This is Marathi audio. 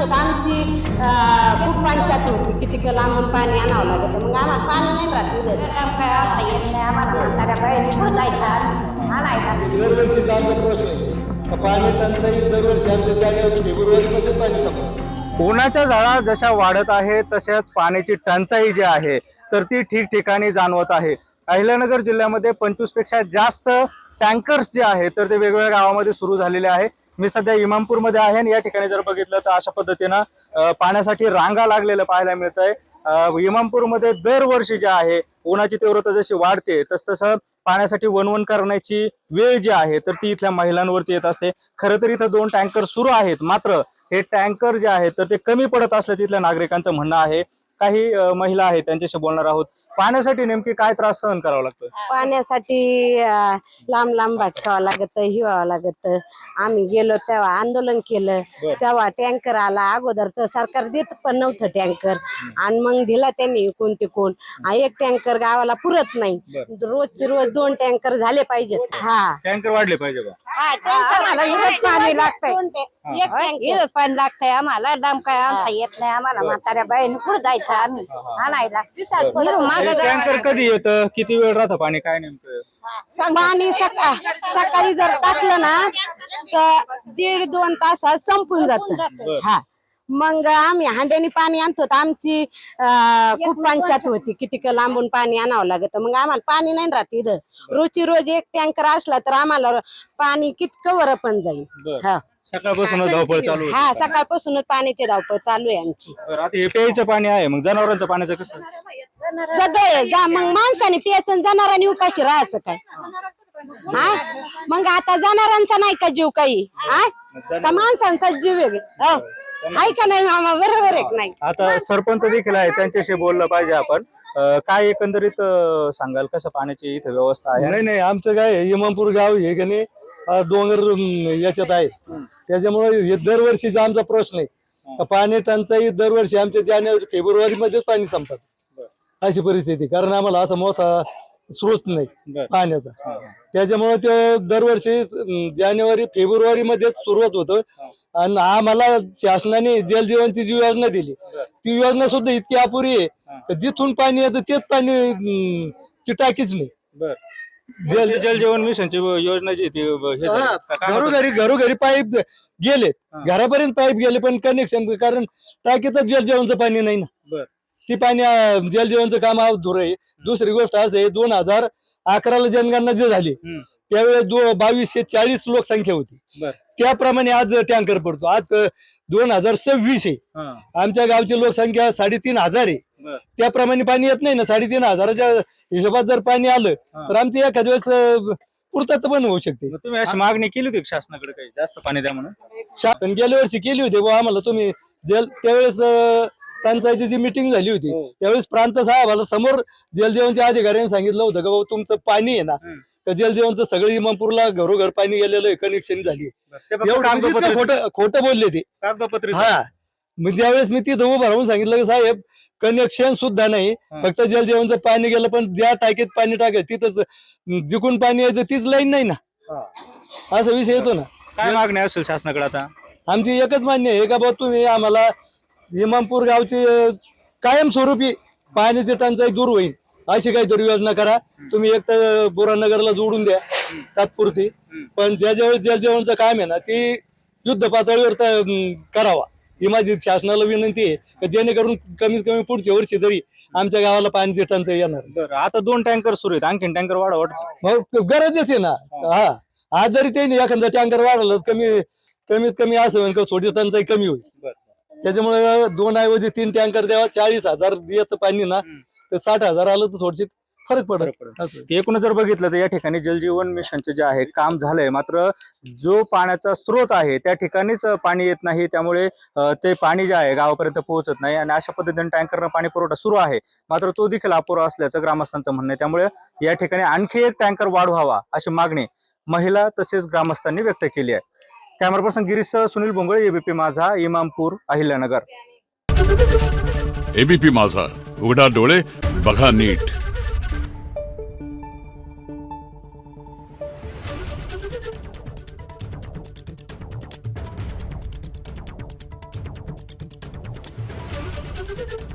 तर आमची खूप पंचायत होती, किती लांबून पाणी आणावं लागतं, मग आम्हाला पाणी नाही राहत उद्या. काय आता येत नाही आम्हाला म्हाताऱ्या बाईने कुठं जायचं आणायला. दरवर्षी आमचा प्रश्न आहे पाणी टंचाई दरवर्षी आमच्या जानेवारी फेब्रुवारीमध्ये पाणी संपतं. उन्हाच्या झळा जशा वाढत आहे तशाच पाण्याची टंचाई जी आहे तर ती ठिकठिकाणी जाणवत आहे. अहिल्यानगर जिल्ह्यामध्ये 25 पेक्षा जास्त टँकर्स जे आहेत तर ते वेगवेगळ्या गावामध्ये सुरू झालेले आहे. मी सध्या इमामपूरमध्ये आहे आणि या ठिकाणी जर बघितलं तर अशा पद्धतीनं पाण्यासाठी रांगा लागलेलं पाहायला मिळत आहे. इमामपूरमध्ये दरवर्षी जे आहे उन्हाची तीव्रता जशी वाढते तसं पाण्यासाठी वणवण करण्याची वेळ जी आहे तर ती इथल्या महिलांवरती येत असते. खरं तर इथं 2 टँकर सुरू आहेत, मात्र हे टँकर जे आहेत तर ते कमी पडत असल्याचं इथल्या नागरिकांचं म्हणणं आहे. काही महिला आहेत त्यांच्याशी बोलणार आहोत. पाण्यासाठी नेमकी काय त्रास सहन करावा लागतो? पाण्यासाठी लांब लांब भटकावं लागतं, हिवावं लागतं. आम्ही गेलो तेव्हा आंदोलन केलं, तेव्हा टँकर आला. अगोदर तर सरकार देत पण नव्हतं टँकर, आणि मग दिला त्यांनी कोणते कोण. एक टँकर गावाला पुरत नाही, रोजचे रोज 2 टँकर झाले पाहिजेत. हा टँकर वाढले पाहिजे का? आम्हाला इथंच पाणी लागतंय, एक टँकर इथंच पाणी लागतंय आम्हाला. दम काय आणता येत नाही आम्हाला म्हाताऱ्या बाईने कुठं जायचं आम्ही आणायला. टँकर कधी येतं, किती वेळ राहतं पाणी, काय नेमकं? पाणी सकाळी जर टाकलं ना तर 1.5-2 तासात संपून जातं. हा, मग आम्ही हांड्याने पाणी आणतो. आमची खूप पंचायत होती, किती लांबून पाणी आणावं लागतं, मग आम्हाला पाणी नाही राहत इथं. रोजची रोज एक टँकर असला तर आम्हाला पाणी कितकं वर पण जाईल. हा, सकाळपासून धावपळ चालू आहे. हा, सकाळपासूनच पाण्याची धावपळ चालू आहे आमची. आता हे प्यायचं पाणी आहे, मग जनावरांचं पाण्याचं कसं? सगळं मग माणसाने प्यायचं, जनावरांनी उपाशी राहायचं काय? हा, मग आता जनावरांचा नाही का जीव काही, हा का माणसांचा जीव आहे? हाय का नाही मामा? बरोबर आहे नाही? आता सरपंच देखील आहे, त्यांच्याशी बोललं पाहिजे आपण. काय एकंदरीत सांगाल, कसं पाण्याची इथे व्यवस्था आहे? नाही नाही, आमचं काय इमामपूर गाव हे का नाही डोंगर याच्यात आहे, त्याच्यामुळे हे दरवर्षीचा आमचा प्रश्न आहे. पाणी टंचाई दरवर्षी आमच्या जानेवारी फेब्रुवारी मध्येच पाणी संपतात, अशी परिस्थिती. कारण आम्हाला असा मोठा स्रोत नाही पाण्याचा, त्याच्यामुळे ते दरवर्षी जानेवारी फेब्रुवारी मध्येच सुरुवात होतं. आणि आम्हाला शासनाने जलजीवनची जी योजना दिली ती योजना सुद्धा इतकी अपुरी आहे, जिथून पाणी येतं तेच पाणी ती टाकीच नाही. जल जीवन मिशनची योजना जी ती घरोघरी पाईप गेले, घरापर्यंत पाईप गेले, पण कनेक्शन कारण टाकीचं जलजीवनचं पाणी नाही ना. ती पाणी जलजीवनचं काम अधुरं आहे. दुसरी गोष्ट असं आहे, 2011ला जनगणना जी झाली त्यावेळेस 2240 लोकसंख्या होती, त्याप्रमाणे आज टँकर पडतो. आज 2026 आहे, आमच्या गावची लोकसंख्या 3500 आहे, त्याप्रमाणे पाणी येत नाही ना. 3500च्या हिशोबात जर पाणी आलं तर आमची एखाद्या वेळेस पूर्तता पण होऊ शकते. तुम्ही अशी मागणी केली होती शासनाकडे काही जास्त पाणी द्या म्हणून? गेल्या वर्षी केली होती बुवा आम्हाला. तुम्ही त्यावेळेस पंचायतीची जी मिटिंग झाली होती त्यावेळेस प्रांत साहेबाला समोर जलजीवनच्या अधिकाऱ्यांनी सांगितलं होतं की बाबा तुमचं पाणी आहे ना, तर जलजीवनचं सगळं इमामपूरला घरोघर पाणी गेलेलं आहे, कनेक्शन झाली. खोटं बोलले ते. हा, मग ज्यावेळेस मी तिथं उभं राहून सांगितलं की साहेब कनेक्शन सुद्धा नाही, फक्त जलजीवनचं पाणी गेलं, पण ज्या टाकीत पाणी टाकायचं तिथंच जिकून पाणी यायचं तीच लाईन नाही ना, असा विषय येतो ना. काय मागणी असेल शासनाकडे आता? आमची एकच मान्य आहे का बाबा तुम्ही आम्हाला इमामपूर गावची कायमस्वरूपी पाण्याची टंचाई दूर होईल अशी काहीतरी योजना करा. तुम्ही एक तर बोरानगरला जोडून द्या तात्पुरती, पण ज्या ज्यावेळेस जलजीवनचं काम आहे ना ती युद्ध पातळीवर करावा ही माझी शासनाला विनंती आहे, की जेणेकरून कमीत कमी पुढच्या वर्षी तरी आमच्या गावाला पाण्याची टंचाई येणार. आता 2 टँकर सुरू आहेत, आणखीन टँकर वाढवा मग गरजच आहे ना. हा, आज जरी ते एखादा टँकर वाढलं कमीत कमी असं होईल का थोडी टंचाई कमी होईल. त्याच्यामुळे 2 ऐवजी 3 टँकर द्यावा. 40,000 येतं पाणी ना, तर 60,000 आलं तर थोडीशी फरक पडत. एकूण जर बघितलं तर या ठिकाणी जलजीवन मिशनचे जे आहे काम झालंय, मात्र जो पाण्याचा स्रोत आहे त्या ठिकाणीच पाणी येत नाही, त्यामुळे ते पाणी जे आहे गावापर्यंत पोहोचत नाही. आणि अशा पद्धतीने टँकरनं पाणी पुरवठा सुरू आहे, मात्र तो देखील अपुरा असल्याचं ग्रामस्थांचं म्हणणं आहे. त्यामुळे या ठिकाणी आणखी एक टँकर वाढवावा अशी मागणी महिला तसेच ग्रामस्थांनी व्यक्त केली आहे. Camera person Girish Sunil Bongale, ABP Majha, Imampur, Ahilyanagar. ABP माझा, उघडा डोळे बघा नीट. आहे.